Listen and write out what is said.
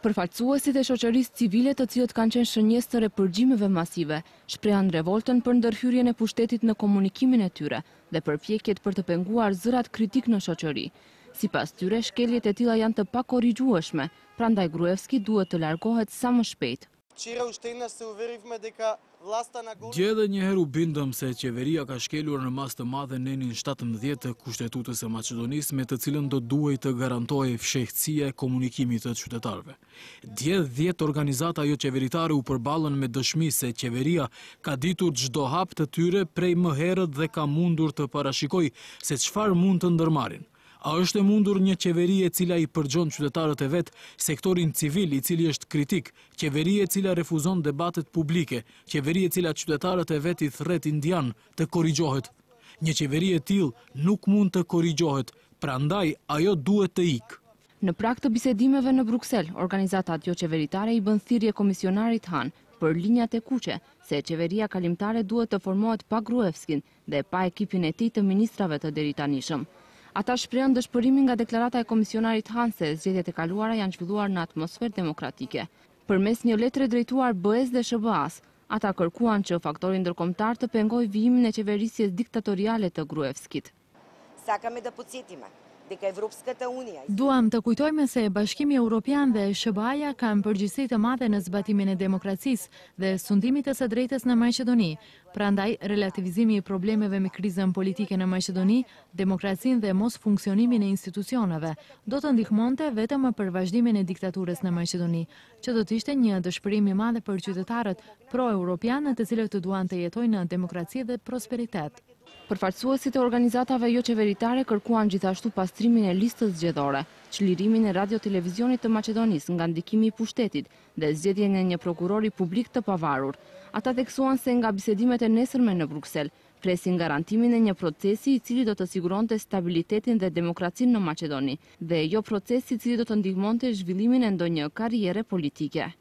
Përfaqësuesit e shoqërisë civile të cilët kanë qenë shënjes të repërgjimeve masive, shprehan revoltën për ndërhyrjen e pushtetit në komunikimin e tyre dhe përpjekjet për të penguar zërat kritik në shoqëri. Sipas tyre, shkeljet e tilla janë të pakorrigjueshme, prandaj Gruevski duhet të largohet sa më shpejt. Dje edhe njëherë u bindëm se qeveria ka shkelur në mas të madhe nenin 17 të Kushtetutës së Maqedonisë me të cilën do duhej të garantojë fshehtësia e komunikimit të qytetarëve. Dje 10 organizata jo qeveritare u përballën me dëshmi se qeveria ka ditur çdo hap të tyre prej më herët dhe ka mundur të parashikojë se çfarë mund të ndërmarrin. A është e mundur një qeveri e cila i përgjon qytetarët e vet, sektorin civil i cili është kritik, qeveri e cila refuzon debatet publike, qeveri e cila qytetarët e vet i thret indian të korrigjohet? Një qeveri e tillë nuk mund të korrigjohet, prandaj ajo duhet të ikë. Në prag të bisedimeve në Bruksel, organizatat jo qeveritare i bën thirrje komisionarit Han për linjat e kuqe, se qeveria kalimtare duhet të formohet pa Gruevskin dhe pa ekipin e tij të ministrave të deritanishëm. Ata shprehen dëshpërimin nga deklarata e komisionarit Han se zgjedhjet e kaluara janë zhvilluar në atmosferë demokratike. Përmes një letre drejtuar BE-s dhe SBA-s, ata kërkuan që faktori ndërkombëtar të pengojë vijimin e qeverisjes diktatoriale të Gruevskit. Duam të kujtojmë se Bashkimi Evropian dhe SBA-ja kanë përgjegjësi të madhe në zbatimin e demokracisë dhe sundimit të së drejtës në Maqedoni. Prandaj, relativizimi i problemeve me krizën politike në Maqedoni, demokracinë dhe mos funksionimin e institucioneve do të ndihmonte vetëm për vazhdimin e diktaturës në Maqedoni, që do të ishte një dëshpërim i madh për qytetarët pro-europianë të cilët duan të jetojnë në demokraci dhe prosperitet. Përfaqësuesit e organizatave jo qeveritare kërkuan gjithashtu pastrimin e listës zgjedhore, çlirimin e radio-televizionit të Maqedonisë nga ndikimi i pushtetit dhe zgjedhjen e një prokurori publik të pavarur. Ata theksuan se nga bisedimet e nesërme në Bruksel, presin garantimin e një procesi i cili do të siguronte stabilitetin dhe demokracinë në Maqedoni, dhe jo procesi i cili do të ndihmonte zhvillimin e ndonjë karriere politike.